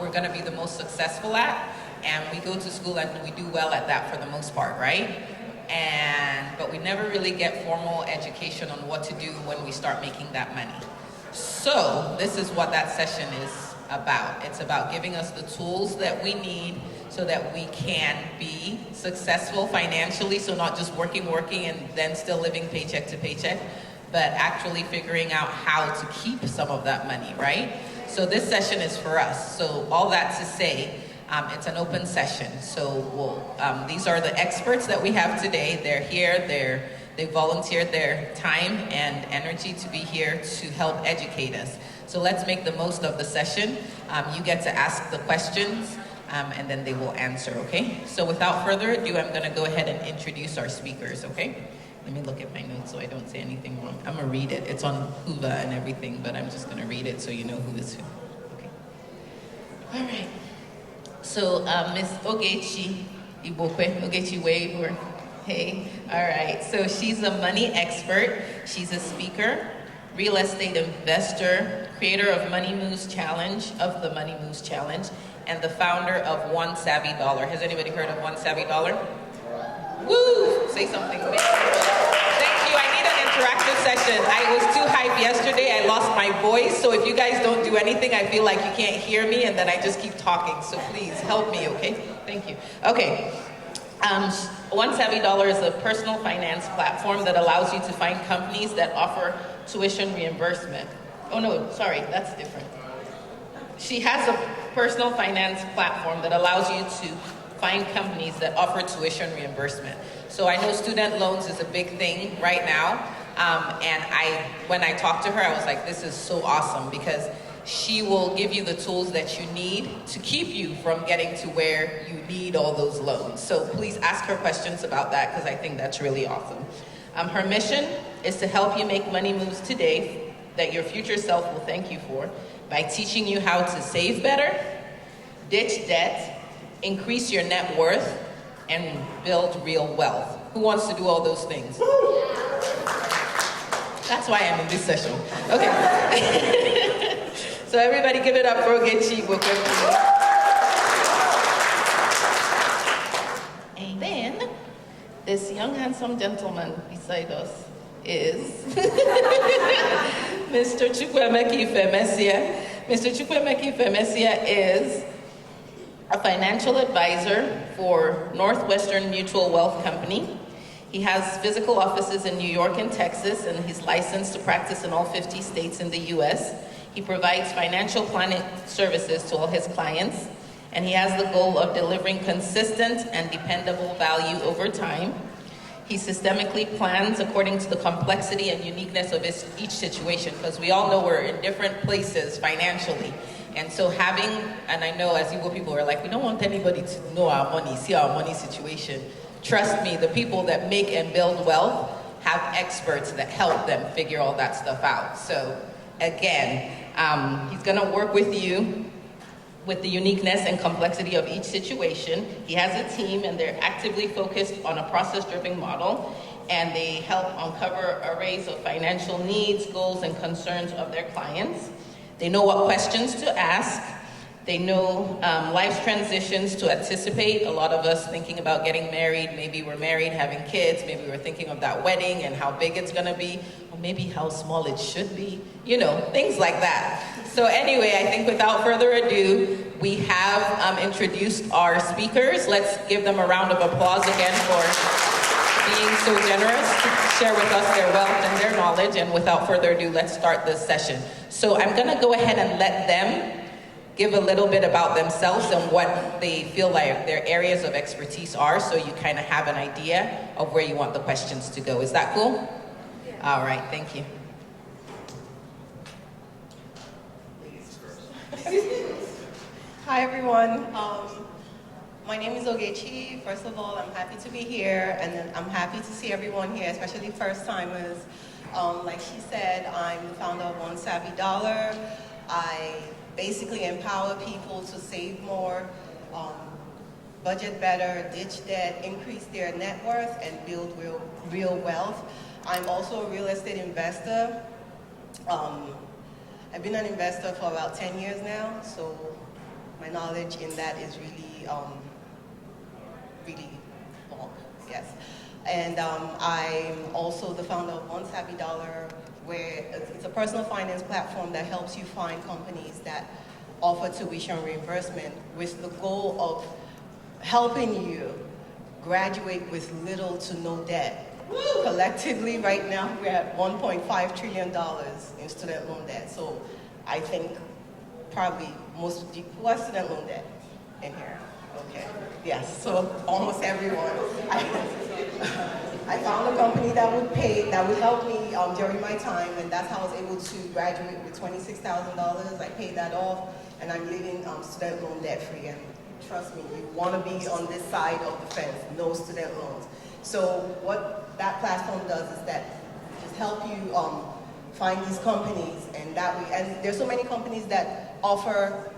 we're going to be the most successful at, and we go to school and we do well at that for the most part, right? But we never really get formal education on what to do when we start making that money. So this is what that session is about. It's about giving us the tools that we need so that we can be successful financially, so not just working and then still living paycheck to paycheck, but actually figuring out how to keep some of that money, right? So this session is for us. So all that to say, it's an open session. So these are the experts that we have today. They're here, they volunteered their time and energy to be here to help educate us. So let's make the most of the session. You get to ask the questions, and then they will answer, okay? So without further ado, I'm gonna go ahead and introduce our speakers, okay? Let me look at my notes so I don't say anything wrong. I'm gonna read it. It's on Huva and everything, but I'm just gonna read it so you know who is who. Okay. All right. So Miss Ogechi, Igbokwe, Ogechi wave, or hey. All right. So she's a money expert. She's a speaker, real estate investor, creator of Money Moves Challenge, of the Money Moves Challenge, and the founder of One Savvy Dollar. Has anybody heard of One Savvy Dollar? Woo! Say something. Thank you. I need an interactive session. I was too hyped yesterday. I lost my voice. So if you guys don't do anything, I feel like you can't hear me, and then I just keep talking. So please help me, okay? Thank you. Okay. One Savvy Dollar is a personal finance platform that allows you to find companies that offer tuition reimbursement. Oh no, sorry, that's different. She has a personal finance platform that allows you to find companies that offer tuition reimbursement. So I know student loans is a big thing right now. And when I talked to her, I was like, this is so awesome, because she will give you the tools that you need to keep you from getting to where you need all those loans. So please ask her questions about that, because I think that's really awesome. Her mission is to help you make money moves today that your future self will thank you for by teaching you how to save better, ditch debt, increase your net worth, and build real wealth. Who wants to do all those things? That's why I'm in this session. Okay. So everybody give it up for Ogechi. And then, this young handsome gentleman beside us is Mr. Chukwuemeka Ifemesia. Mr. Chukwuemeka Ifemesia is a financial advisor for Northwestern Mutual Wealth Company. He has physical offices in New York and Texas, and he's licensed to practice in all 50 states in the US. He provides financial planning services to all his clients, and he has the goal of delivering consistent and dependable value over time. He systemically plans according to the complexity and uniqueness of each situation, because we all know we're in different places financially. And so and I know as Igbo people are like, we don't want anybody to know our money, see our money situation. Trust me, the people that make and build wealth have experts that help them figure all that stuff out. So again, he's gonna work with you with the uniqueness and complexity of each situation. He has a team, and they're actively focused on a process-driven model, and they help uncover arrays of financial needs, goals, and concerns of their clients. They know what questions to ask. They know life's transitions to anticipate. A lot of us thinking about getting married, maybe we're married, having kids, maybe we're thinking of that wedding and how big it's gonna be, or maybe how small it should be, you know, things like that. So anyway, I think without further ado, we have introduced our speakers. Let's give them a round of applause again for being so generous to share with us their wealth and their knowledge. And without further ado, let's start this session. So I'm gonna go ahead and let them give a little bit about themselves and what they feel like their areas of expertise are, so you kind of have an idea of where you want the questions to go. Is that cool? Yeah. All right, thank you. Hi everyone. My name is Ogechi. First of all, I'm happy to be here, and then I'm happy to see everyone here, especially first timers. Like she said, I'm the founder of One Savvy Dollar. I basically empower people to save more, budget better, ditch debt, increase their net worth, and build real wealth. I'm also a real estate investor. I've been an investor for about 10 years now, so My knowledge in that is really, really long, yes. And I'm also the founder of One Savvy Dollar, where it's a personal finance platform that helps you find companies that offer tuition reimbursement with the goal of helping you graduate with little to no debt. Collectively, right now, we're at $1.5 trillion in student loan debt. So I think probably most of you, who has student loan debt in here? Okay, yes, so almost everyone. I found a company that would pay, that would help me during my time, and that's how I was able to graduate with $26,000. I paid that off, and I'm living student loan debt free. And trust me, you want to be on this side of the fence, no student loans. So what that platform does is that just help you find these companies, and that way, and there's so many companies that offer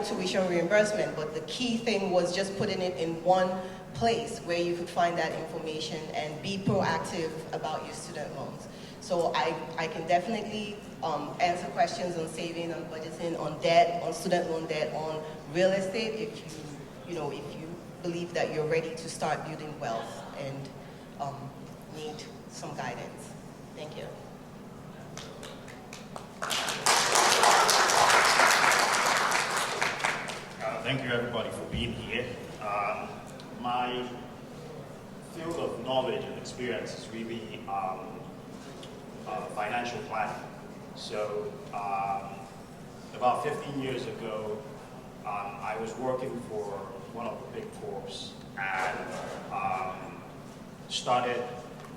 tuition reimbursement, but the key thing was just putting it in one place where you could find that information and be proactive about your student loans. So I can definitely answer questions on saving, on budgeting, on debt, on student loan debt, on real estate if you believe that you're ready to start building wealth and need some guidance. Thank you. Thank you everybody for being here. My field of knowledge and experience is really financial planning. So about 15 years ago, I was working for one of the big corps and started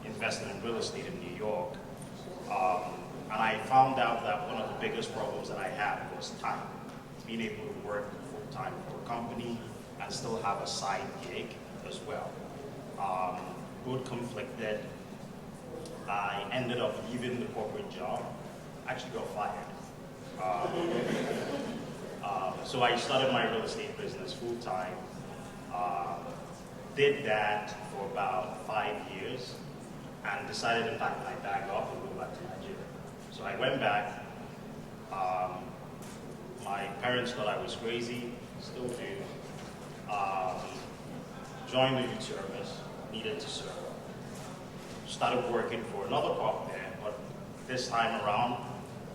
investing in real estate in New York. And I found out that one of the biggest problems that I had was time. Being able to work full-time for a company and still have a side gig as well. Both conflicted. I ended up leaving the corporate job. Actually got fired. So I started my real estate business full-time. Did that for about 5 years and decided to pack my bag up and go back to Nigeria. So I went back. My parents thought I was crazy, still do. Joined the youth service, needed to serve. Started working for another corp there, but this time around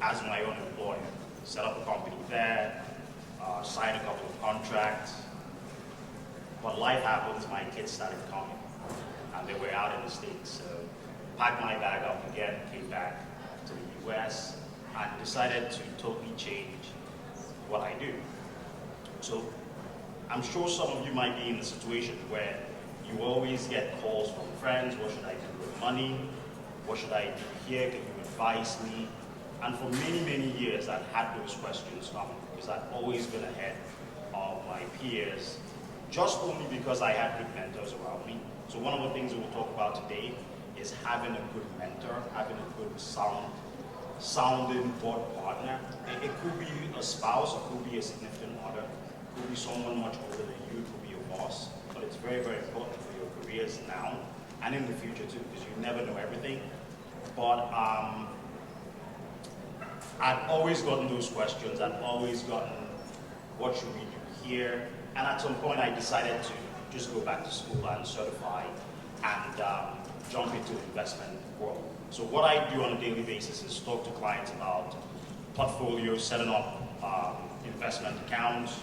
as my own employer. Set up a company there, signed a couple of contracts. But life happens, my kids started coming, and they were out in the States. So packed my bag up again, came back to the US, and decided to totally change what I do. So I'm sure some of you might be in a situation where you always get calls from friends, what should I do with money? What should I do here? Can you advise me? And for many, many years, I've had those questions coming because I've always been ahead of my peers, just only because I had good mentors around me. So one of the things we'll talk about today is having a good mentor, having a good sounding board partner. It could be a spouse, it could be a significant other, it could be someone much older than you, it could be your boss. But it's very, very important for your careers now and in the future too, because you never know everything. But I've always gotten those questions. I've always gotten, what should we do here? And at some point I decided to just go back to school and certify and jump into the investment world. So what I do on a daily basis is talk to clients about portfolios, setting up investment accounts,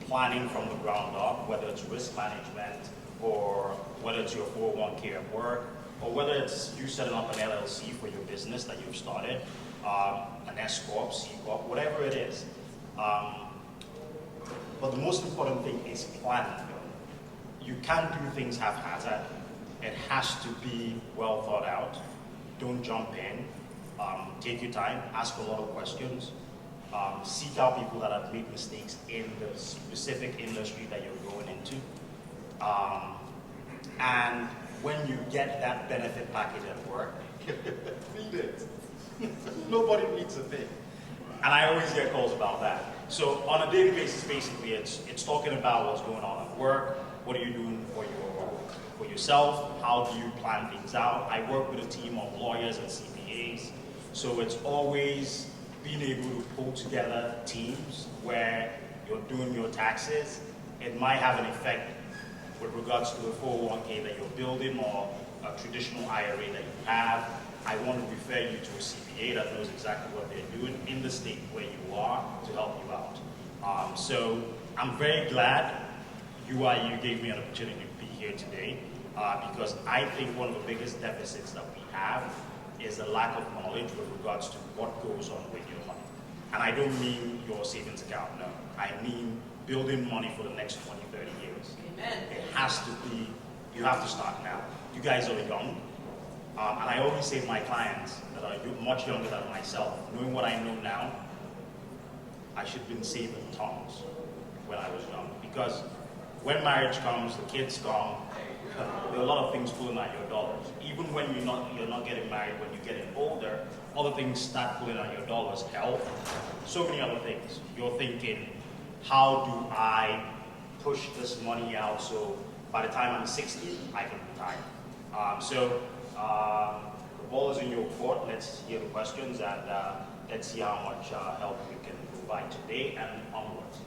planning from the ground up, whether it's risk management or whether it's your 401k at work, or whether it's you setting up an LLC for your business that you've started, an S Corp, C Corp, whatever it is. But the most important thing is planning. You can't do things haphazard. It has to be well thought out. Don't jump in. Take your time. Ask a lot of questions. Seek out people that have made mistakes in the specific industry that you're going into. And when you get that benefit package at work, read it. Nobody reads a thing. And I always get calls about that. So on a daily basis, basically, it's talking about what's going on at work. What are you doing for yourself? How do you plan things out? I work with a team of lawyers and CPAs. So it's always being able to pull together teams where you're doing your taxes, it might have an effect with regards to the 401k that you're building or a traditional IRA that you have. I want to refer you to a CPA that knows exactly what they're doing in the state where you are to help you out. So I'm very glad UIU gave me an opportunity to be here today because I think one of the biggest deficits that we have is the lack of knowledge with regards to what goes on with your money. And I don't mean your savings account, no. I mean building money for the next 20, 30 years. Amen. It has to be, you have to start now. You guys are young. And I always say to my clients that are much younger than myself, knowing what I know now, I should have been saving tons when I was young. Because when marriage comes, the kids come, there are a lot of things pulling at your dollars. Even when you're not getting married, when you're getting older, other things start pulling at your dollars. Health, so many other things. You're thinking, how do I push this money out so by the time I'm 60, I can retire? The ball is in your court. Let's hear the questions and let's see how much help we can provide today and onwards.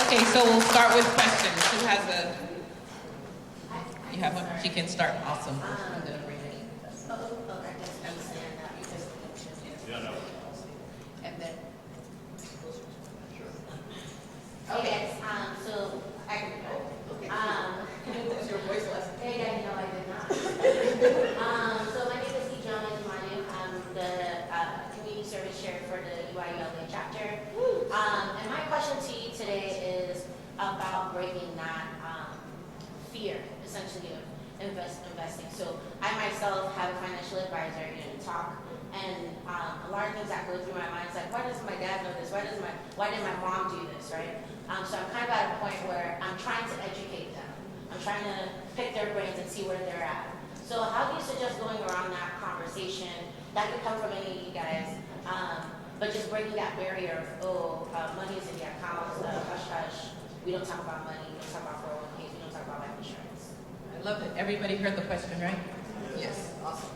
Okay, so we'll start with questions. Who has a? You have one? She can start. Awesome. I'm gonna read it. Yeah, no. And then. Okay, so I can go. What's your voice lesson? Yeah, no, I did not. So my name is Ijama Dumanu. I'm the community service chair for the UIU LA chapter. And my question to you today is about breaking that fear, essentially, of investing. So I myself have a financial advisor, talk, and a lot of things that go through my mind is like, why doesn't my dad know this? Why didn't my mom do this, right? So I'm kind of at a point where I'm trying to educate them. I'm trying to pick their brains and see where they're at. So how do you suggest going around that conversation? That could come from any of you guys, but just breaking that barrier of, money's in the account, hush hush. We don't talk about money. We don't talk about 401ks. We don't talk about life insurance. I love it. Everybody heard the question, right? Yes. Awesome.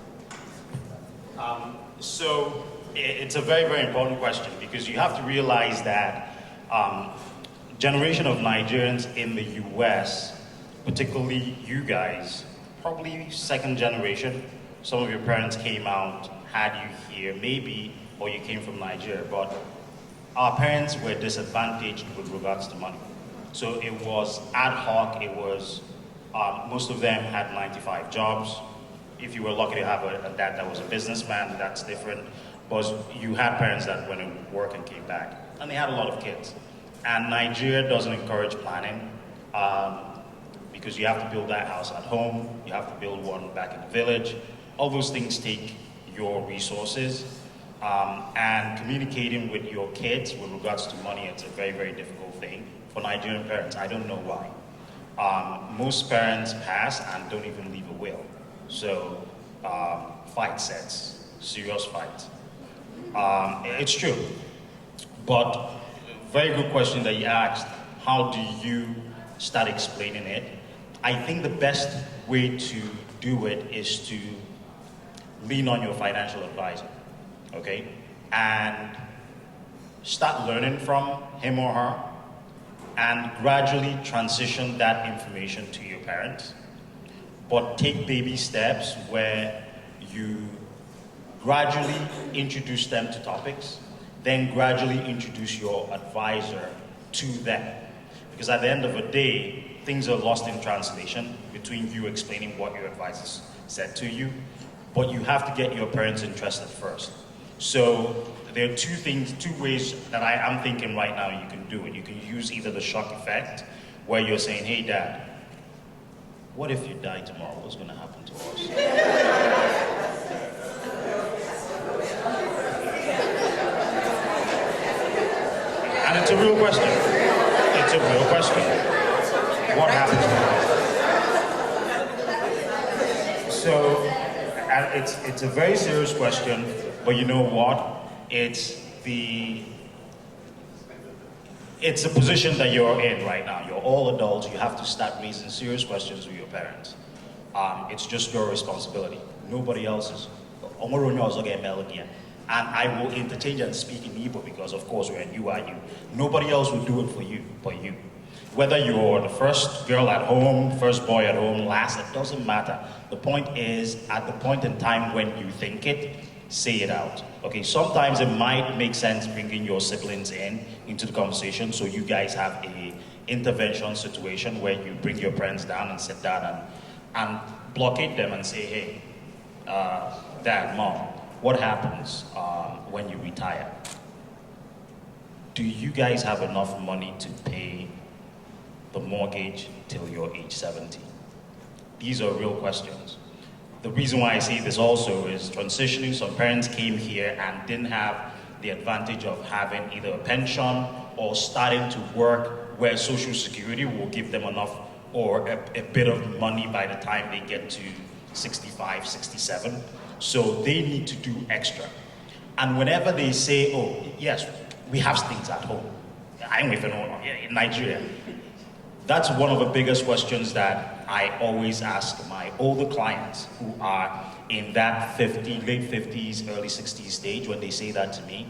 So it's a very, very important question because you have to realize that generation of Nigerians in the US, particularly you guys, probably second generation, some of your parents came out, had you here, maybe, or you came from Nigeria, but our parents were disadvantaged with regards to money. So it was ad hoc, it was, most of them had 9-to-5 jobs. If you were lucky to have a dad that was a businessman, that's different. But you had parents that went to work and came back, and they had a lot of kids. And Nigeria doesn't encourage planning because you have to build that house at home, you have to build one back in the village. All those things take your resources. And communicating with your kids with regards to money, it's a very, very difficult thing for Nigerian parents. I don't know why. Most parents pass and don't even leave a will. So fight sets, serious fight. It's true. But very good question that you asked. How do you start explaining it? I think the best way to do it is to lean on your financial advisor, okay? And start learning from him or her and gradually transition that information to your parents. But take baby steps where you gradually introduce them to topics, then gradually introduce your advisor to them. Because at the end of the day, things are lost in translation between you explaining what your advisor said to you, but you have to get your parents interested first. So there are two ways that I'm thinking right now you can do it. You can use either the shock effect, where you're saying, hey dad, what if you die tomorrow? What's gonna happen to us? And it's a real question. It's a real question. What happens to us? So, and it's a very serious question, but you know what? It's the position that you're in right now. You're all adults. You have to start raising serious questions with your parents. It's just your responsibility. Nobody else's. And I will interchange and speak in Igbo because, of course, we're in UIU. Nobody else will do it for you but you. Whether you're the first girl at home, first boy at home, last, it doesn't matter. The point is, at the point in time when you think it, say it out. Okay, sometimes it might make sense bringing your siblings into the conversation so you guys have a intervention situation where you bring your parents down and sit down and blockade them and say, hey, Dad, Mom, what happens when you retire? Do you guys have enough money to pay the mortgage till you're age 70? These are real questions. The reason why I say this also is transitioning. Some parents came here and didn't have the advantage of having either a pension or starting to work where Social Security will give them enough or a bit of money by the time they get to 65, 67. So they need to do extra. And whenever they say, oh, yes, we have things at home. I'm with in Nigeria. That's one of the biggest questions that I always ask my older clients who are in that late 50s, early 60s stage when they say that to me.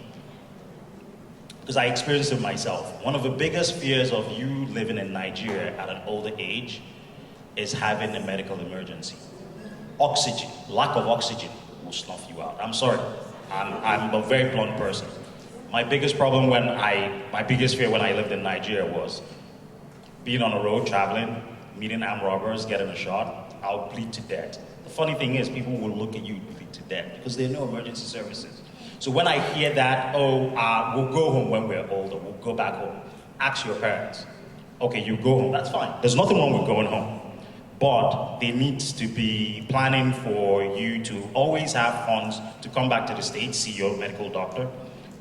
Because I experienced it myself. One of the biggest fears of you living in Nigeria at an older age is having a medical emergency. Oxygen, lack of oxygen will snuff you out. I'm sorry, I'm a very blunt person. My biggest fear when I lived in Nigeria was being on the road, traveling, meeting armed robbers, getting a shot, I'll bleed to death. The funny thing is, people will look at you and bleed to death because there are no emergency services. So when I hear that, we'll go home when we're older, we'll go back home. Ask your parents. Okay, you go home, that's fine. There's nothing wrong with going home. But there needs to be planning for you to always have funds to come back to the States, see your medical doctor,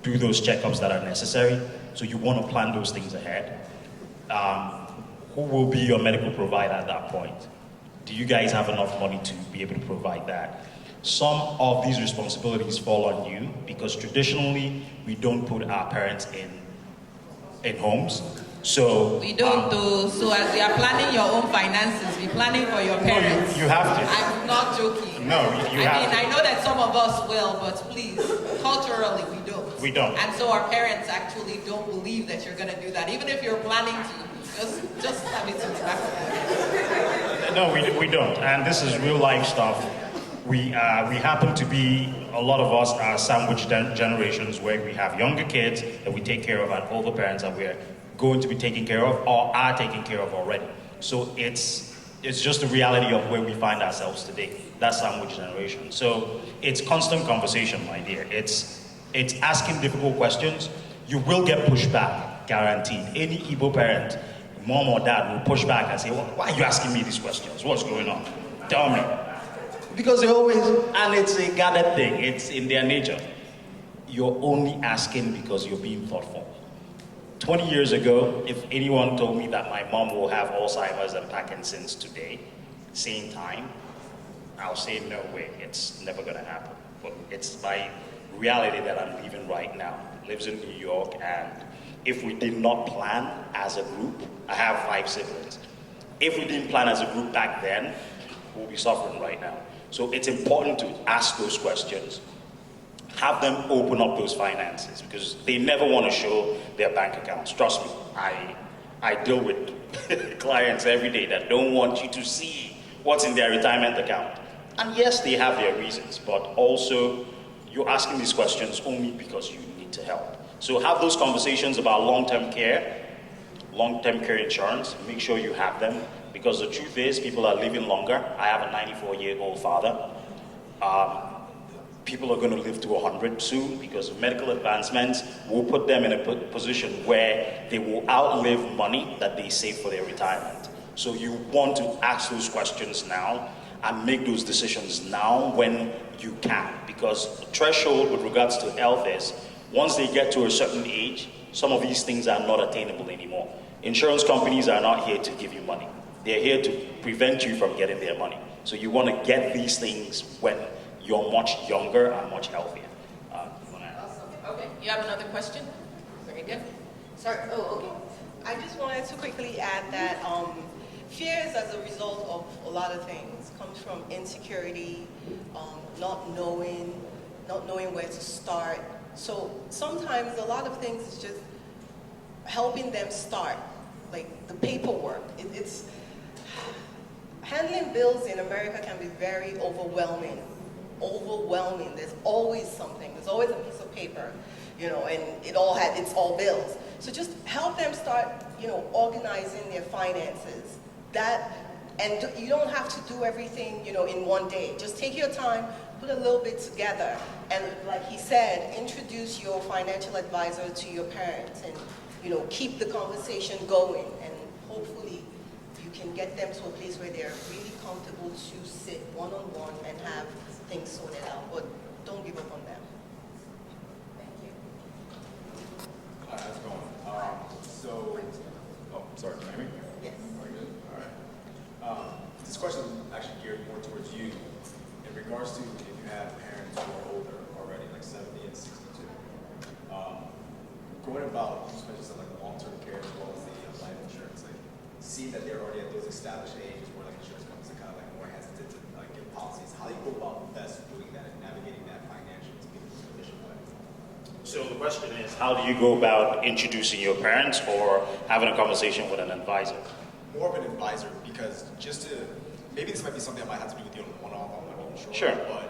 do those checkups that are necessary. So you want to plan those things ahead. Who will be your medical provider at that point? Do you guys have enough money to be able to provide that? Some of these responsibilities fall on you because traditionally we don't put our parents in homes. So we don't do. So as you are planning your own finances, be planning for your parents. No, you have to. I'm not joking. No, you have to. I know that some of us will, but please, culturally we don't. We don't. And so our parents actually don't believe that you're going to do that, even if you're planning to. Just have it in the back of No, we don't. And this is real life stuff. We happen to be, a lot of us are sandwich generations where we have younger kids that we take care of and older parents that we're going to be taken care of or are taken care of already. So it's just the reality of where we find ourselves today, that sandwich generation. So it's constant conversation, my dear. It's asking difficult questions. You will get pushback, guaranteed. Any Igbo parent, mom or dad, will push back and say, well, why are you asking me these questions? What's going on? Tell me. Because they always, and it's a gathered thing, it's in their nature. You're only asking because you're being thoughtful. 20 years ago, if anyone told me that my mom will have Alzheimer's and Parkinson's today, same time, I'll say no way, it's never gonna happen. But it's my reality that I'm living right now. Lives in New York, and if we did not plan as a group, I have 5 siblings. If we didn't plan as a group back then, we'll be suffering right now. So it's important to ask those questions. Have them open up those finances because they never want to show their bank accounts. Trust me, I deal with clients every day that don't want you to see what's in their retirement account. And yes, they have their reasons, but also you're asking these questions only because you need to help. So have those conversations about long-term care insurance, make sure you have them because the truth is people are living longer. I have a 94-year-old father. People are going to live to 100 soon because medical advancements will put them in a position where they will outlive money that they save for their retirement. So you want to ask those questions now and make those decisions now when you can, because the threshold with regards to health is once they get to a certain age, some of these things are not attainable anymore. Insurance companies are not here to give you money. They're here to prevent you from getting their money. So you want to get these things when you're much younger and much healthier. Awesome. Okay, you have another question? Very good. Sorry, okay. I just wanted to quickly add that fears as a result of a lot of things comes from insecurity, not knowing, not knowing where to start. So sometimes a lot of things is just helping them start, like the paperwork. It's handling bills in America can be very overwhelming. There's always something. There's always a piece of paper, you know, and it's all bills. So just help them start, you know, organizing their finances. And you don't have to do everything, you know, in one day. Just take your time, put a little bit together, and like he said, introduce your financial advisor to your parents, and, you know, keep the conversation going, and hopefully you can get them to a place where they're really comfortable to sit one-on-one and have things sorted out, but don't give up on them. Thank you. Hi, how's it going? Sorry, can you hear me? Yes. Very good. All right. This question is actually geared more towards you in regards to if you have parents who are older already, like 70 and 62. Going about, especially something like the long-term care as well as the life insurance, like see that they're already at those established ages where like insurance companies are kind of like more hesitant to like give policies. How do you go about best doing that and navigating that financially to be the efficient way? So the question is, how do you go about introducing your parents or having a conversation with an advisor? More of an advisor, because just to, maybe this might be something I might have to do with you on a one-off, I'm not even sure. Sure. But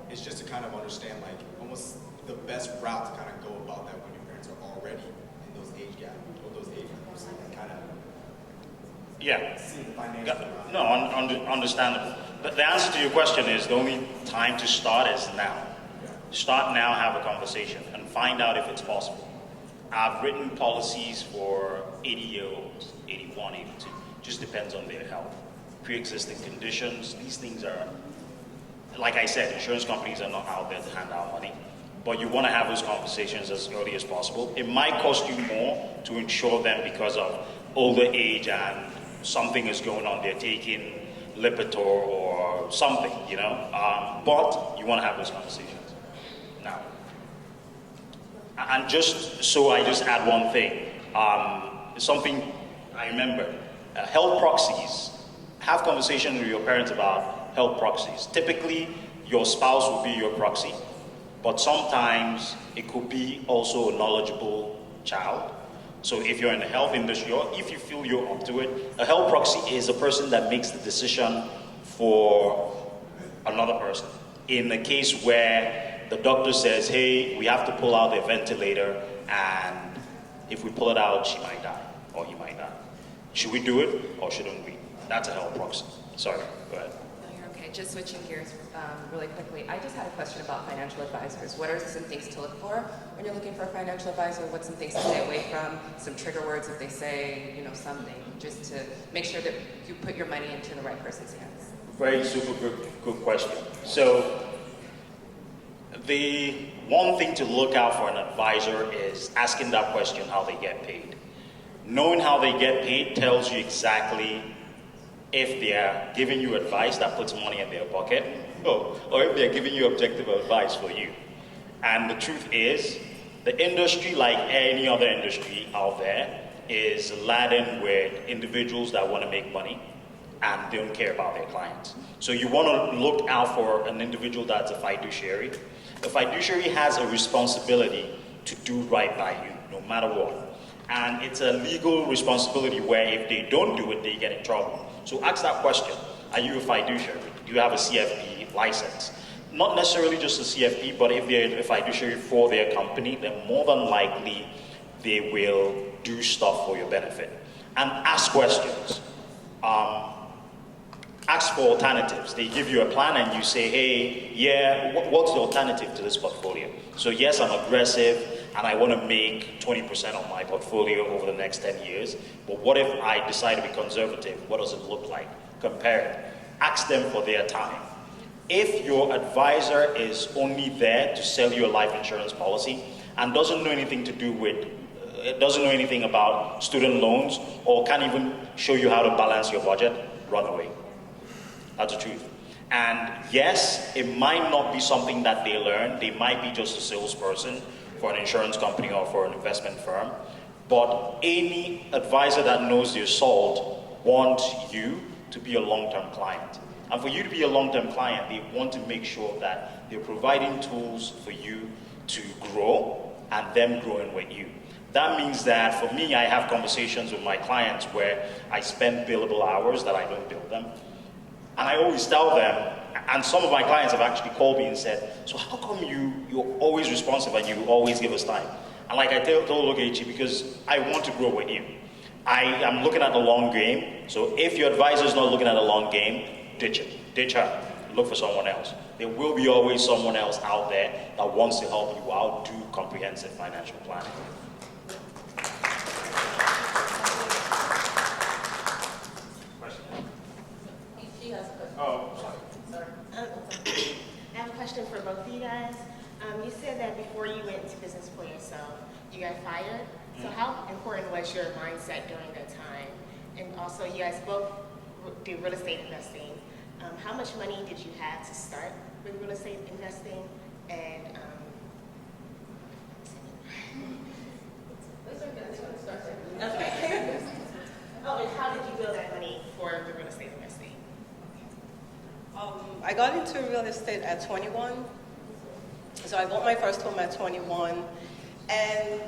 it's just to kind of understand like almost the best route to kind of go about that when your parents are already in those age gaps, or those age groups, and kind of Yeah. see the financial. No, understandable. But the answer to your question is the only time to start is now. Start now, have a conversation, and find out if it's possible. I've written policies for 80-year-olds, 81, 82. Just depends on their health. Pre-existing conditions, these things are, like I said, insurance companies are not out there to hand out money. But you want to have those conversations as early as possible. It might cost you more to insure them because of older age and something is going on. They're taking Lipitor or something, you know. But you want to have those conversations. Now, and I just add one thing. Something I remember, health proxies. Have conversation with your parents about health proxies. Typically, your spouse will be your proxy, but sometimes it could be also a knowledgeable child. So if you're in the health industry, or if you feel you're up to it, a health proxy is a person that makes the decision for another person. In the case where the doctor says, hey, we have to pull out the ventilator, and if we pull it out, she might die, or he might die. Should we do it, or shouldn't we? That's a health proxy. Sorry, go ahead. No, you're okay. Just switching gears really quickly. I just had a question about financial advisors. What are some things to look for when you're looking for a financial advisor? What's some things to stay away from? Some trigger words if they say, you know, something, just to make sure that you put your money into the right person's hands. Very super good question. So the one thing to look out for an advisor is asking that question how they get paid. Knowing how they get paid tells you exactly if they're giving you advice that puts money in their pocket, or if they're giving you objective advice for you. And the truth is, the industry, like any other industry out there, is laden with individuals that want to make money and don't care about their clients. So you want to look out for an individual that's a fiduciary. The fiduciary has a responsibility to do right by you, no matter what. And it's a legal responsibility where if they don't do it, they get in trouble. So ask that question. Are you a fiduciary? Do you have a CFP license? Not necessarily just a CFP, but if they're a fiduciary for their company, then more than likely they will do stuff for your benefit. And ask questions. Ask for alternatives. They give you a plan and you say, hey, yeah, what's the alternative to this portfolio? So yes, I'm aggressive and I want to make 20% of my portfolio over the next 10 years. But what if I decide to be conservative? What does it look like? Compare it. Ask them for their time. If your advisor is only there to sell you a life insurance policy and doesn't know anything to do with, doesn't know anything about student loans or can't even show you how to balance your budget, run away. That's the truth. And yes, it might not be something that they learn. They might be just a salesperson for an insurance company or for an investment firm. But any advisor that knows their salt wants you to be a long-term client. And for you to be a long-term client, they want to make sure that they're providing tools for you to grow and them growing with you. That means that for me, I have conversations with my clients where I spend billable hours that I don't bill them. And I always tell them, and some of my clients have actually called me and said, so how come you're always responsive and you always give us time? And like I told Ogechi, because I want to grow with you. I am looking at the long game. So if your advisor is not looking at the long game, ditch it, ditch her, look for someone else. There will be always someone else out there that wants to help you out do comprehensive financial planning. Question? She has a question. Oh, sorry. I have a question for both of you guys. You said that before you went into business for yourself, you got fired. So how important was your mindset during that time? And also, you guys both do real estate investing. How much money did you have to start with real estate investing? And okay. Oh, and how did you build that money for the real estate investing? I got into real estate at 21. So I bought my first home at 21. And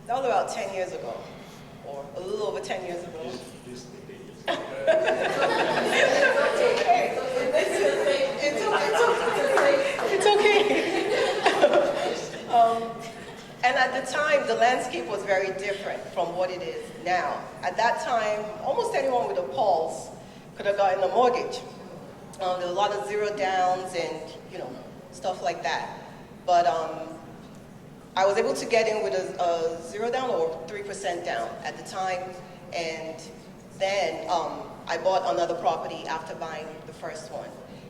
that was about 10 years ago, or a little over 10 years ago. It's okay. And at the time, the landscape was very different from what it is now. At that time, almost anyone with a pulse could have gotten a mortgage. There were a lot of zero downs and stuff like that. But I was able to get in with a 0 down or 3% down at the time, and then I bought another property after buying the first one.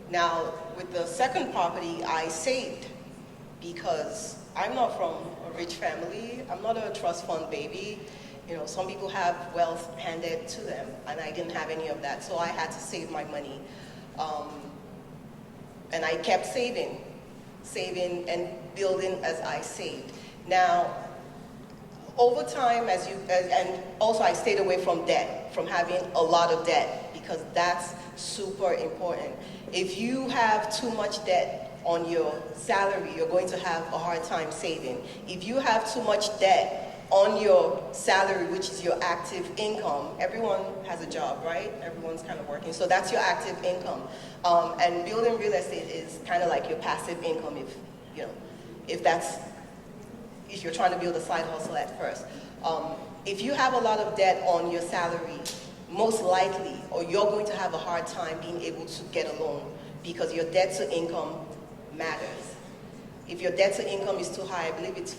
Now, with the second property, I saved because I'm not from a rich family. I'm not a trust fund baby. Some people have wealth handed to them, and I didn't have any of that, so I had to save my money. And I kept saving and building as I saved. Now, over time, and also I stayed away from debt, from having a lot of debt, because that's super important. If you have too much debt on your salary, you're going to have a hard time saving. If you have too much debt on your salary, which is your active income, everyone has a job, right? Everyone's kind of working, so that's your active income. And building real estate is kind of like your passive income, if you're trying to build a side hustle at first. If you have a lot of debt on your salary, most likely, or you're going to have a hard time being able to get a loan, because your debt to income matters. If your debt to income is too high, I believe it's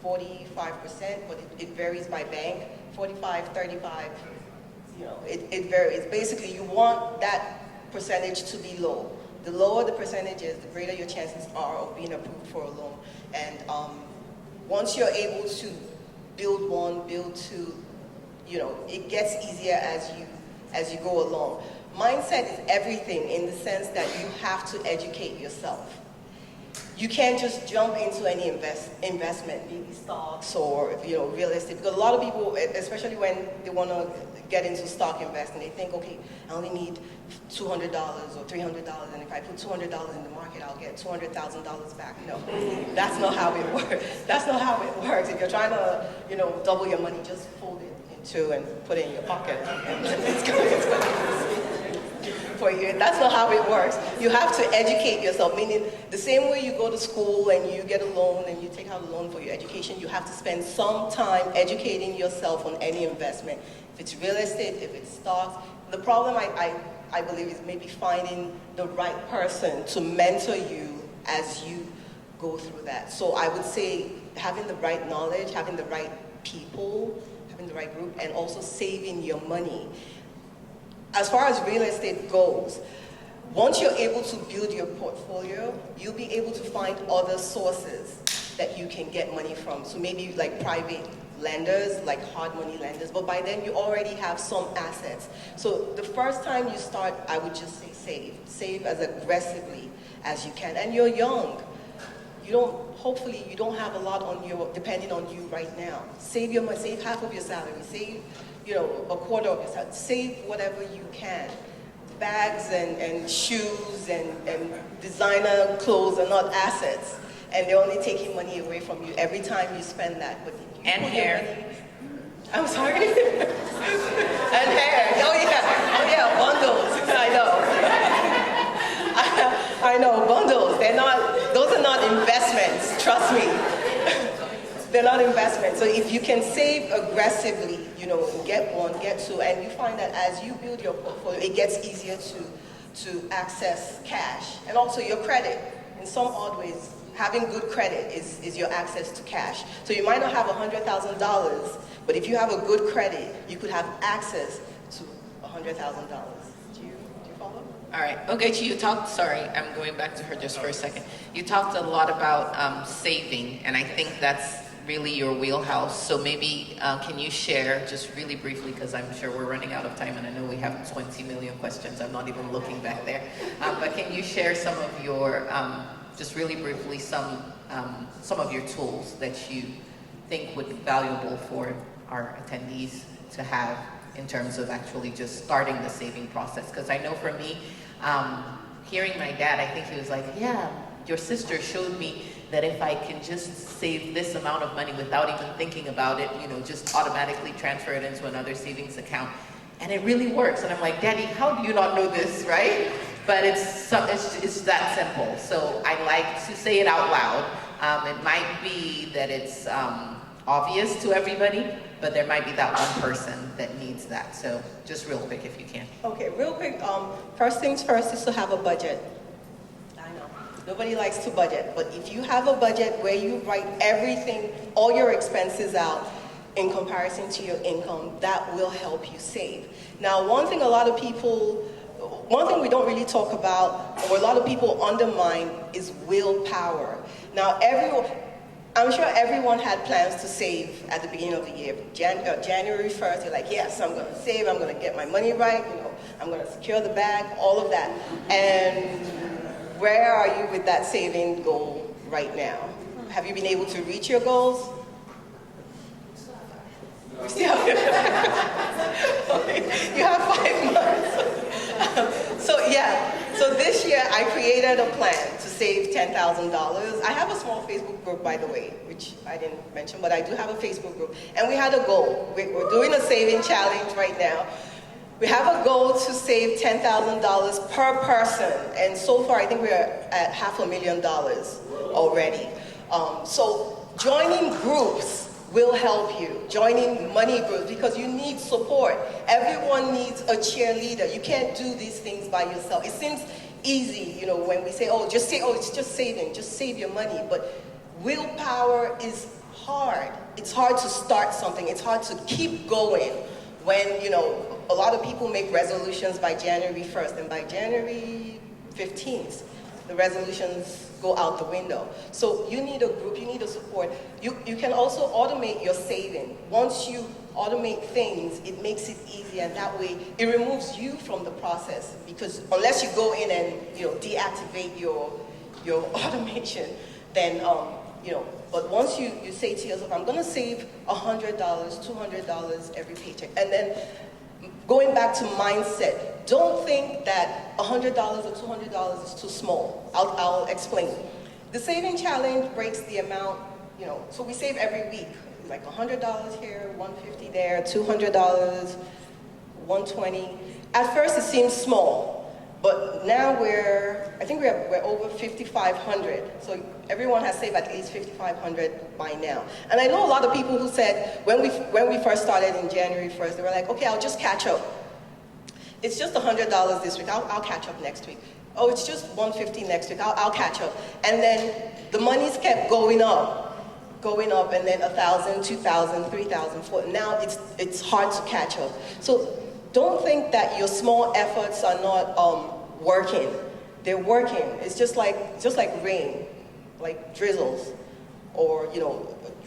45%, but it varies by bank, 45, 35, it varies. Basically, you want that percentage to be low. The lower the percentage is, the greater your chances are of being approved for a loan. And once you're able to build one, build two, it gets easier as you go along. Mindset is everything, in the sense that you have to educate yourself. You can't just jump into any investment, maybe stocks or real estate, because a lot of people, especially when they want to get into stock investing, they think, okay, I only need $200 or $300, and if I put $200 in the market, I'll get $200,000 back. No, that's not how it works. That's not how it works. If you're trying to, double your money, just fold it in two and put it in your pocket, and it's going for you. That's not how it works. You have to educate yourself, meaning the same way you go to school and you get a loan and you take out a loan for your education, you have to spend some time educating yourself on any investment. If it's real estate, if it's stocks. The problem I believe is maybe finding the right person to mentor you as you go through that. So I would say having the right knowledge, having the right people, having the right group, and also saving your money. As far as real estate goes, once you're able to build your portfolio, you'll be able to find other sources that you can get money from. So maybe like private lenders, like hard money lenders, but by then you already have some assets. So the first time you start, I would just say save. Save as aggressively as you can. And you're young. Hopefully you don't have a lot depending on you right now. Save your money, save half of your salary, save a quarter of your salary, save whatever you can. bags and shoes and designer clothes are not assets, and they're only taking money away from you every time you spend that. But if you And put your hair. money- I'm sorry. And hair. Oh yeah, bundles. I know. I know, bundles. Those are not investments, trust me. They're not investments. So if you can save aggressively, get one, get two, and you find that as you build your portfolio, it gets easier to access cash. And also your credit. In some odd ways, having good credit is your access to cash. So you might not have $100,000, but if you have a good credit, you could have access to $100,000. Do you follow? All right, Ogechi, you talked, sorry, I'm going back to her just for a second. You talked a lot about saving, and I think that's really your wheelhouse. So maybe can you share just really briefly, because I'm sure we're running out of time and I know we have 20 million questions. I'm not even looking back there. But can you share some of your, just really briefly, some of your tools that you think would be valuable for our attendees to have in terms of actually just starting the saving process? Because I know for me, hearing my dad, I think he was like, yeah, your sister showed me that if I can just save this amount of money without even thinking about it, just automatically transfer it into another savings account. And it really works. And I'm like, Daddy, how do you not know this, right? But it's that simple. So I like to say it out loud. It might be that it's obvious to everybody, but there might be that one person that needs that. So just real quick if you can. Okay, real quick. First things first is to have a budget. I know. Nobody likes to budget, but if you have a budget where you write everything, all your expenses out in comparison to your income, that will help you save. Now, one thing we don't really talk about, or a lot of people undermine, is willpower. Now, I'm sure everyone had plans to save at the beginning of the year. January 1st, you're like, yes, I'm gonna save, I'm gonna get my money right, I'm gonna secure the bag, all of that. And where are you with that saving goal right now? Have you been able to reach your goals? You have 5 months. So this year I created a plan to save $10,000. I have a small Facebook group, by the way, which I didn't mention, but I do have a Facebook group. And we had a goal. We're doing a saving challenge right now. We have a goal to save $10,000 per person, and so far I think we're at $500,000 already. So joining groups will help you. Joining money groups, because you need support. Everyone needs a cheerleader. You can't do these things by yourself. It seems easy, when we say, it's just saving, just save your money. But willpower is hard. It's hard to start something. It's hard to keep going when, a lot of people make resolutions by January 1st, and by January 15th, the resolutions go out the window. So you need a group, you need a support. You can also automate your saving. Once you automate things, it makes it easy, and that way it removes you from the process, because unless you go in and deactivate your automation, then but once you say to yourself, I'm gonna save $100, $200 every paycheck, and then going back to mindset, don't think that $100 or $200 is too small. I'll explain. The saving challenge breaks the amount, so we save every week, like $100 here, $150 there, $200, $120. At first it seems small, but now I think we're over 5,500. So everyone has saved at least 5,500 by now. And I know a lot of people who said, when we first started in January 1st, they were like, okay, I'll just catch up. It's just $100 this week, I'll catch up next week. Oh, it's just $150 next week, I'll catch up. And then the monies kept going up, and then 1,000, 2,000, 3,000, 4,000. Now it's hard to catch up. So don't think that your small efforts are not working. They're working. It's just like rain, like drizzles, or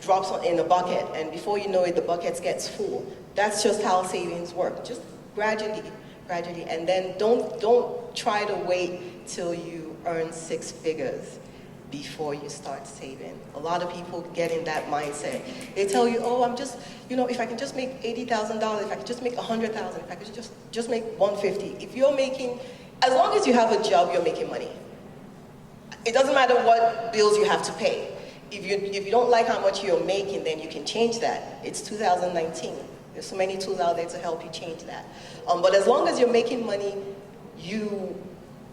drops in a bucket, and before you know it, the bucket gets full. That's just how savings work. Just gradually, and then don't try to wait till you earn 6 figures. before you start saving. A lot of people get in that mindset. They tell you, oh, I'm just, if I can just make $80,000, if I could just make $100,000, if I could just make $150. If you're making, as long as you have a job, you're making money. It doesn't matter what bills you have to pay. If you don't like how much you're making, then you can change that. It's 2019. There's so many tools out there to help you change that. But as long as you're making money, you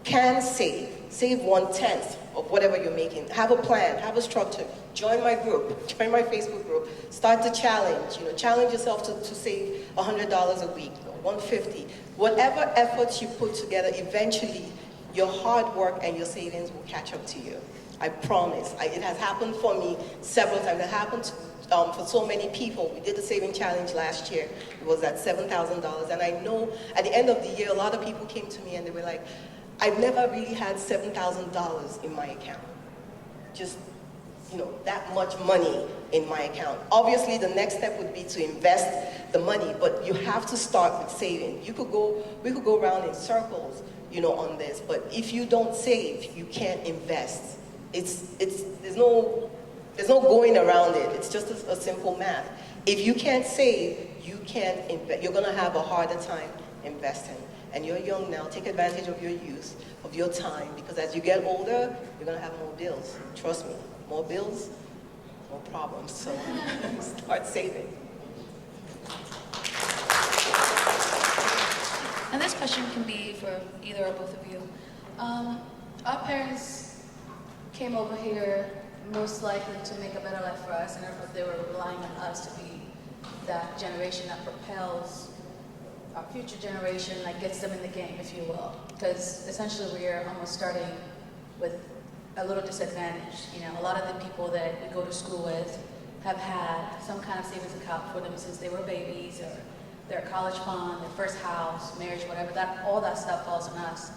can save 1/10 of whatever you're making. Have a plan, have a structure. Join my group, join my Facebook group. Start the challenge. Challenge yourself to save $100 a week, $150. Whatever efforts you put together, eventually your hard work and your savings will catch up to you. I promise. It has happened for me several times. It happened for so many people. We did the saving challenge last year. It was at $7,000. And I know at the end of the year, a lot of people came to me and they were like, I've never really had $7,000 in my account. Just, that much money in my account. Obviously, the next step would be to invest the money, but you have to start with saving. We could go around in circles, on this, but if you don't save, you can't invest. There's no going around it. It's just a simple math. If you can't save, you can't invest. You're gonna have a harder time investing. And you're young now, take advantage of your youth, of your time, because as you get older, you're gonna have more bills. Trust me, more bills, more problems. So start saving. And this question can be for either or both of you. Our parents came over here most likely to make a better life for us, and they were relying on us to be that generation that propels our future generation, that gets them in the game, if you will. Because essentially we are almost starting with a little disadvantage. A lot of the people that we go to school with have had some kind of savings account for them since they were babies, or their college fund, their first house, marriage, whatever. All that stuff falls on us.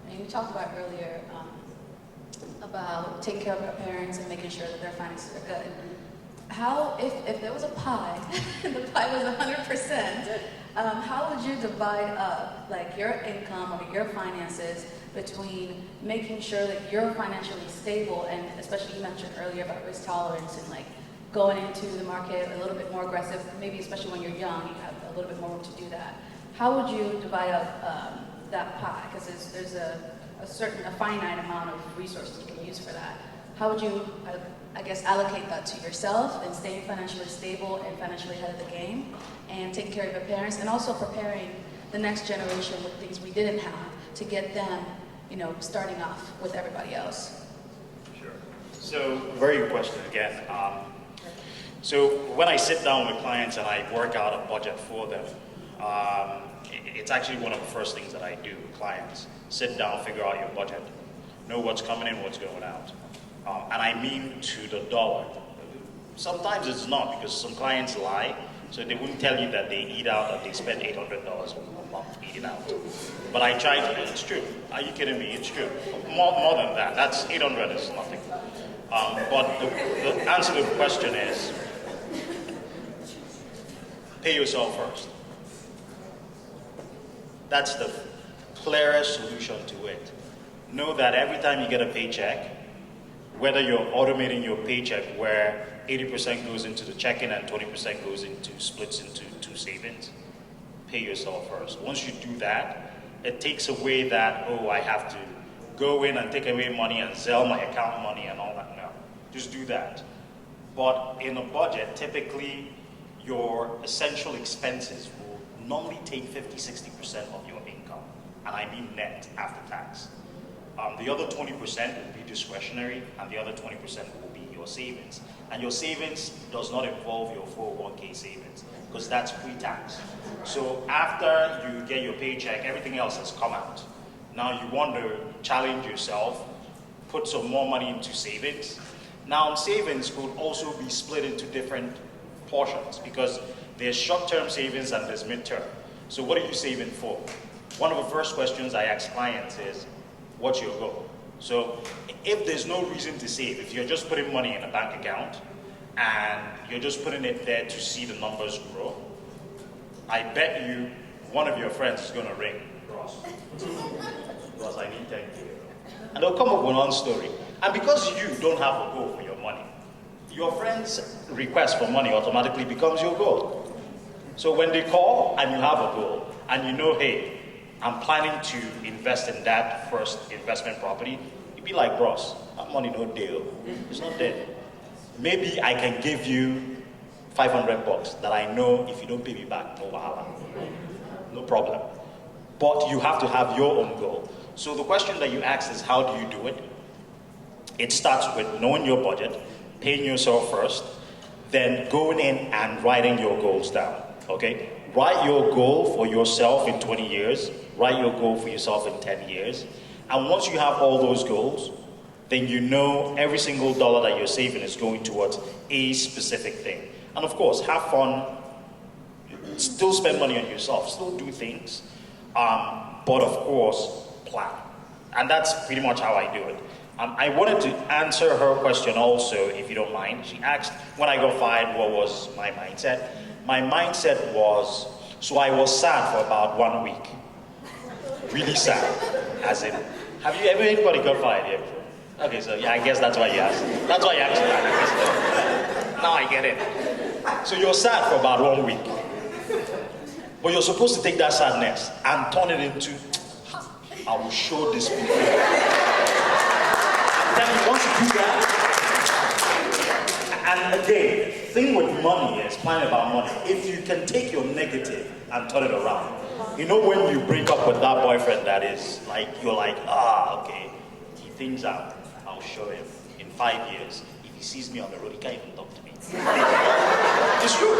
And you talked about earlier about taking care of our parents and making sure that their finances are good. How, if there was a pie, and the pie was 100%, how would you divide up your income or your finances between making sure that you're financially stable, and especially you mentioned earlier about risk tolerance and going into the market a little bit more aggressive, maybe especially when you're young, you have a little bit more room to do that. How would you divide up that pie? Because there's a finite amount of resources you can use for that. How would you, I guess, allocate that to yourself and staying financially stable and financially ahead of the game, and taking care of your parents, and also preparing the next generation with things we didn't have to get them, starting off with everybody else? Sure. So, very good question again. So when I sit down with clients and I work out a budget for them, it's actually one of the first things that I do with clients. Sit down, figure out your budget, know what's coming in, what's going out. And I mean to the dollar. Sometimes it's not, because some clients lie, so they wouldn't tell you that they eat out, that they spend $800 a month eating out. But I try to, it's true. Are you kidding me? It's true. More than that. That's 800 is nothing. But the answer to the question is, pay yourself first. That's the clearest solution to it. Know that every time you get a paycheck, whether you're automating your paycheck where 80% goes into the checking and 20% splits into two savings, pay yourself first. Once you do that, it takes away that, I have to go in and take away money and sell my account money and all that. No, just do that. But in a budget, typically your essential expenses will normally take 50-60% of your income, and I mean net after tax. The other 20% will be discretionary, and the other 20% will be your savings. And your savings does not involve your 401k savings, because that's pre-tax. So after you get your paycheck, everything else has come out. Now you want to challenge yourself, put some more money into savings. Now savings could also be split into different portions, because there's short-term savings and there's mid-term. So what are you saving for? One of the first questions I ask clients is, what's your goal? So if there's no reason to save, if you're just putting money in a bank account and you're just putting it there to see the numbers grow, I bet you one of your friends is going to ring, Ross, I need 10K. And they'll come up with one story. And because you don't have a goal for your money, your friend's request for money automatically becomes your goal. So when they call and you have a goal, and you know, hey, I'm planning to invest in that first investment property, you'd be like, bros, that money no deal. It's not there. Maybe I can give you $500 that I know if you don't pay me back, no wahala. No problem. But you have to have your own goal. So the question that you asked is, how do you do it? It starts with knowing your budget, paying yourself first, then going in and writing your goals down, okay? Write your goal for yourself in 20 years, write your goal for yourself in 10 years, and once you have all those goals, then you know every single dollar that you're saving is going towards a specific thing. And of course, have fun, still spend money on yourself, still do things, but of course, plan. And that's pretty much how I do it. I wanted to answer her question also, if you don't mind. She asked, when I got fired, what was my mindset? My mindset was, so I was sad for about 1 week. Really sad. As in, have you ever anybody got fired here before? Okay, so yeah, I guess that's why you asked. That's why you asked that. Now I get it. So you're sad for about 1 week. But you're supposed to take that sadness and turn it into, I will show this people. Then once you do that, and again, the thing with money is planning about money. If you can take your negative and turn it around, you know when you break up with that boyfriend that is like, you're like, okay, he thinks I'll show him in 5 years. If he sees me on the road, he can't even talk to me. It's true.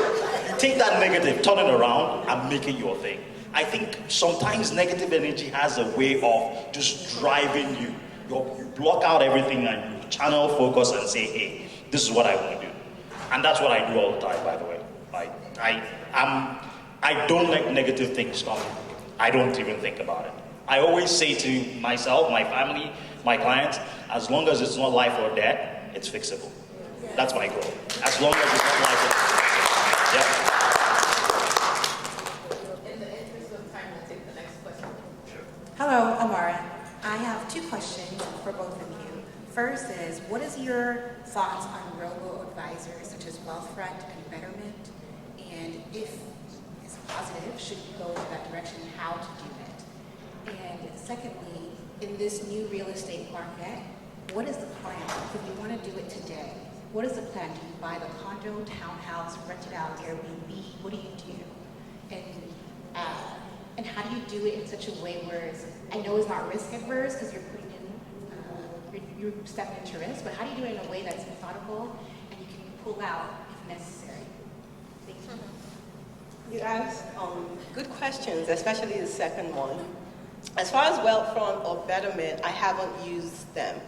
You take that negative, turn it around, and make it your thing. I think sometimes negative energy has a way of just driving you. You block out everything and you channel focus and say, hey, this is what I want to do. And that's what I do all the time, by the way. I don't let negative things come. I don't even think about it. I always say to myself, my family, my clients, as long as it's not life or death, it's fixable. That's my goal. As long as it's not life or death. Yeah. In the interest of time, we'll take the next question. Sure. Hello, Amara. I have 2 questions for both of you. First is, what is your thoughts on robo-advisors such as Wealthfront and Betterment? And if it's positive, should you go in that direction, how to do it? And secondly, in this new real estate market, what is the plan? If you want to do it today, what is the plan? Do you buy the condo, townhouse, rent it out, Airbnb? What do you do? And how do you do it in such a way where it's, I know it's not risk adverse because you're putting in, you're stepping into risk, but how do you do it in a way that's methodical and you can pull out if necessary? Thank you. You asked good questions, especially the second one. As far as Wealthfront or Betterment, I haven't used them.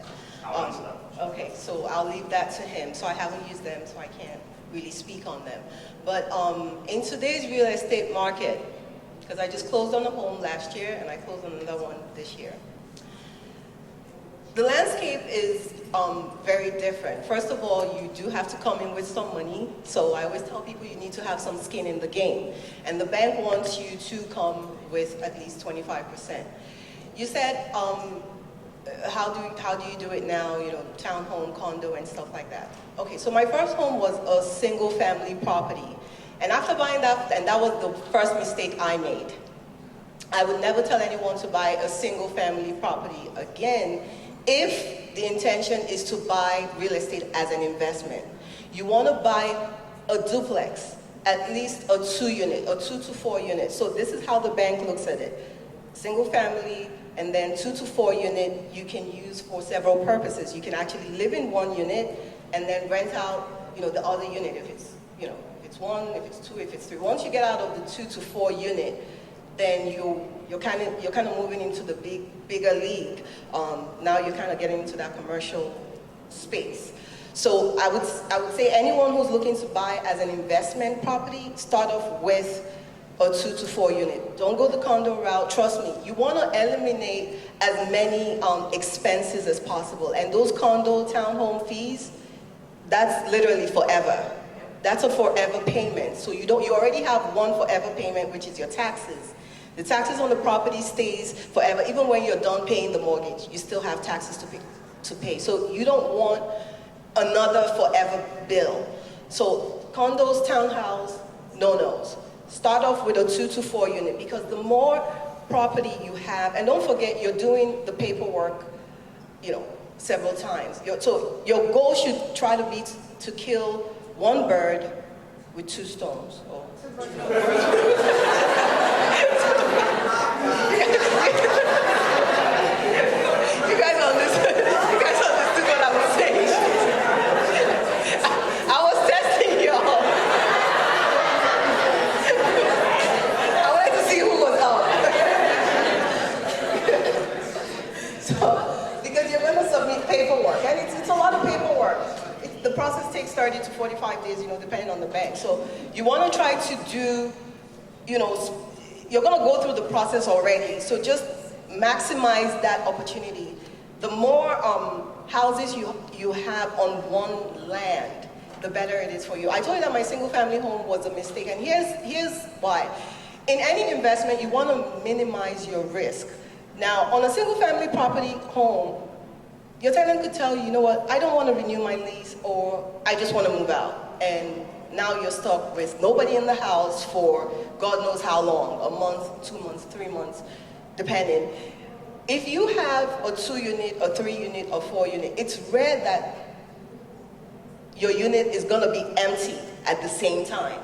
I'll answer that. Okay, so I'll leave that to him. So I haven't used them, so I can't really speak on them. But in today's real estate market, because I just closed on a home last year and I closed on another one this year. The landscape is very different. First of all, you do have to come in with some money. So I always tell people you need to have some skin in the game. And the bank wants you to come with at least 25%. You said, how do you do it now, you know, townhome, condo, and stuff like that. Okay, so my first home was a single family property. And after buying that, and that was the first mistake I made. I would never tell anyone to buy a single family property again if the intention is to buy real estate as an investment. You want to buy a duplex, at least a 2-unit, a 2 to 4 unit. So this is how the bank looks at it. Single family, and then 2 to 4 unit you can use for several purposes. You can actually live in 1 unit and then rent out, you know, the other unit if it's, you know, if it's 1, if it's 2, if it's 3. Once you get out of the 2 to 4 unit, then you're kind of moving into the bigger league. Now you're kind of getting into that commercial space. So I would say anyone who's looking to buy as an investment property, start off with a 2 to 4 unit. Don't go the condo route. Trust me, you want to eliminate as many expenses as possible. And those condo townhome fees, that's literally forever. That's a forever payment. So you already have one forever payment, which is your taxes. The taxes on the property stays forever. Even when you're done paying the mortgage, you still have taxes to pay. to pay. So you don't want another forever bill. So condos, townhouse, no-nos. Start off with a 2 to 4 unit, because the more property you have, and don't forget you're doing the paperwork, several times. So your goal should try to be to kill one bird with 2 stones. You guys understood what I was saying. I was testing y'all. I wanted to see who was up. So, because you're going to submit paperwork, and it's a lot of paperwork. The process takes 30 to 45 days, depending on the bank. So you want to try to do, you're going to go through the process already. So just maximize that opportunity. The more houses you have on one land, the better it is for you. I told you that my single family home was a mistake, and here's why. In any investment, you want to minimize your risk. Now, on a single family property home, your tenant could tell you, you know what, I don't want to renew my lease, or I just want to move out. And now you're stuck with nobody in the house for God knows how long, a month, 2 months, 3 months, depending. If you have a 2-unit, a 3-unit, or 4-unit, it's rare that your unit is going to be empty at the same time.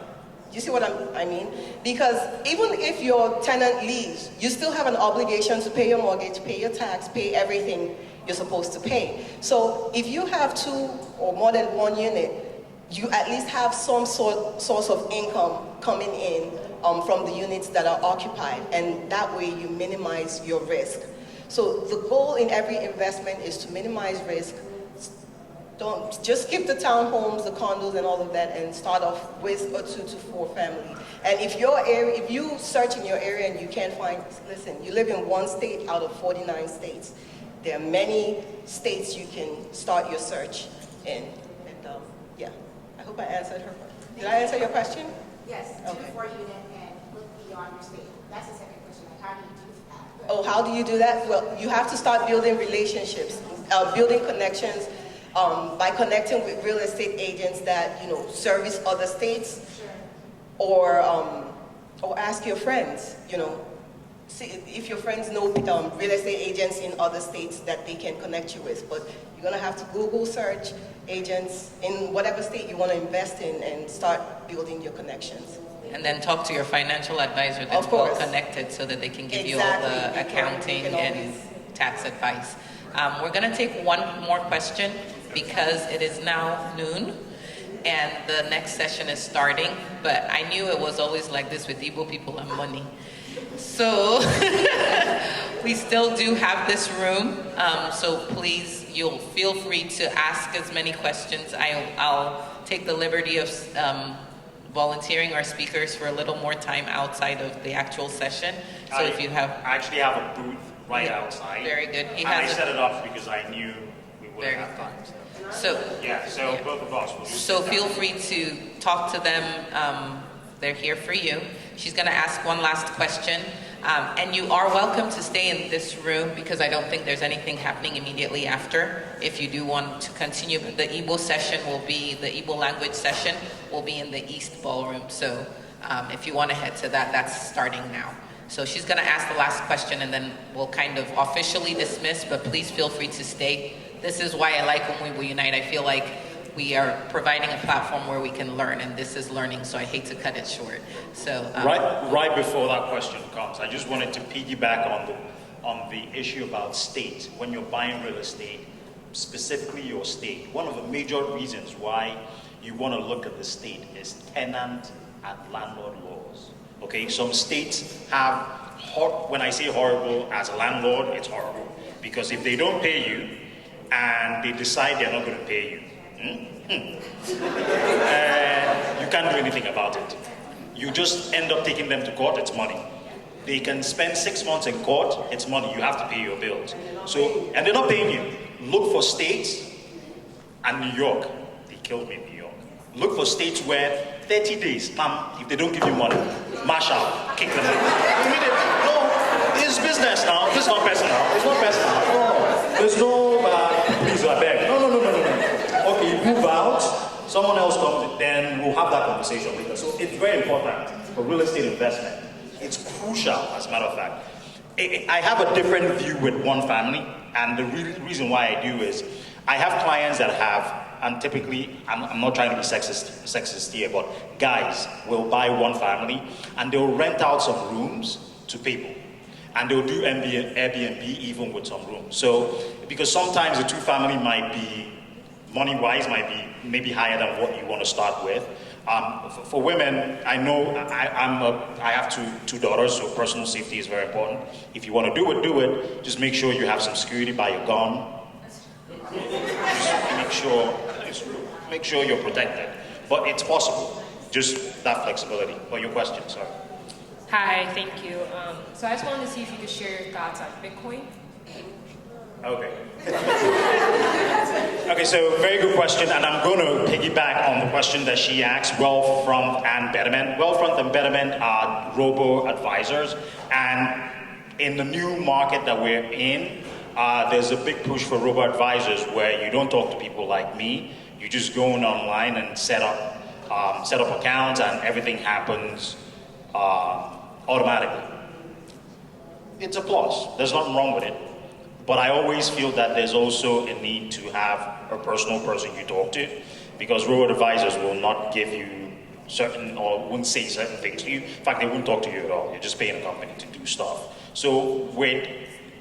You see what I mean? Because even if your tenant leaves, you still have an obligation to pay your mortgage, pay your tax, pay everything you're supposed to pay. So if you have 2 or more than 1 unit, you at least have some source of income coming in from the units that are occupied, and that way you minimize your risk. So the goal in every investment is to minimize risk. Don't just skip the townhomes, the condos, and all of that, and start off with a 2 to 4 family. And if you search in your area and you can't find, listen, you live in 1 state out of 49 states. There are many states you can start your search in. And yeah, I hope I answered her question. Did I answer your question? Yes, Okay. 2 to 4 unit and look beyond your state. That's the second question, like how do you do that? Oh, how do you do that? Well, you have to start building relationships, building connections by connecting with real estate agents that service other states, or ask your friends. See if your friends know real estate agents in other states that they can connect you with. But you're gonna have to Google search agents in whatever state you want to invest in and start building your connections. And then talk to your financial advisor that's Of well course. connected so that they can give you Exactly. all the You can accounting and always- tax advice. We're going to take one more question because it is now noon and the next session is starting. But I knew it was always like this with Igbo people and money. So we still do have this room. So please, you'll feel free to ask as many questions. I'll take the liberty of volunteering our speakers for a little more time outside of the actual session. So if you have... I actually have a booth right outside. Very good. And I set it up because I knew we wouldn't Very have good. time. So Both of us will So feel free to talk to them. They're here for you. She's going to ask one last question. And you are welcome to stay in this room because I don't think there's anything happening immediately after. If you do want to continue, the Igbo session will be, the Igbo language session will be in the East Ballroom. So if you want to head to that, that's starting now. So she's going to ask the last question and then we'll kind of officially dismiss, but please feel free to stay. This is why I like when we will unite. I feel like we are providing a platform where we can learn, and this is learning, so I hate to cut it short. So Right before that question comes, I just wanted to piggyback on the issue about state. When you're buying real estate, specifically your state, one of the major reasons why you want to look at the state is tenant and landlord laws. Okay, some states have, when I say horrible, as a landlord, it's horrible. Because if they don't pay you, and they decide they're not going to pay you, you can't do anything about it. You just end up taking them to court, it's money. They can spend 6 months in court, it's money, you have to pay your bills. So, and they're not paying you. Look for states, and New York, they killed me in New York. Look for states where 30 days, if they don't give you money, mash out, kick them out. No, it's business now, this is not personal, it's not personal. No, there's no Please, I beg. No. Okay, you move out, someone else comes, then we'll have that conversation later. So it's very important for real estate investment. It's crucial, as a matter of fact. I have a different view with one family, and the reason why I do is I have clients that have, and typically, I'm not trying to be sexist here, but guys will buy one family and they'll rent out some rooms to people. And they'll do Airbnb even with some rooms. So, because sometimes the two family might be, money-wise, might be maybe higher than what you want to start with. For women, I know I have two daughters, so personal safety is very important. If you want to do it. Just make sure you have some security by your gun. Just make sure you're protected. But it's possible, just that flexibility. But your question, sorry. Hi, thank you. So I just wanted to see if you could share your thoughts on Bitcoin. Okay. Okay, so very good question, and I'm going to piggyback on the question that she asked, Wealthfront and Betterment. Wealthfront and Betterment are robo-advisors, and in the new market that we're in, there's a big push for robo-advisors where you don't talk to people like me, you just go online and set up accounts and everything happens automatically. It's a plus, there's nothing wrong with it. But I always feel that there's also a need to have a personal person you talk to, because robo-advisors will not give you certain, or wouldn't say certain things to you. In fact, they wouldn't talk to you at all. You're just paying a company to do stuff. So with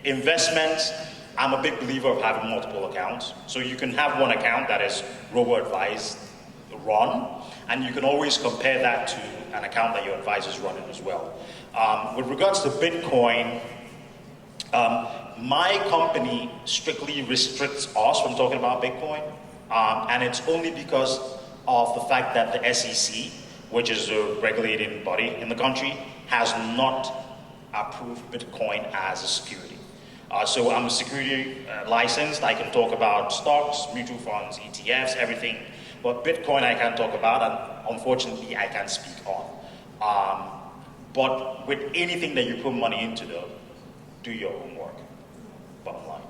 investments, I'm a big believer of having multiple accounts. So you can have one account that is robo-advised run, and you can always compare that to an account that your advisor is running as well. With regards to Bitcoin, my company strictly restricts us from talking about Bitcoin, and it's only because of the fact that the SEC, which is a regulating body in the country, has not approved Bitcoin as a security. So I'm a security licensed. I can talk about stocks, mutual funds, ETFs, everything. But Bitcoin I can't talk about, and unfortunately I can't speak on. But with anything that you put money into, though, do your homework, bottom line.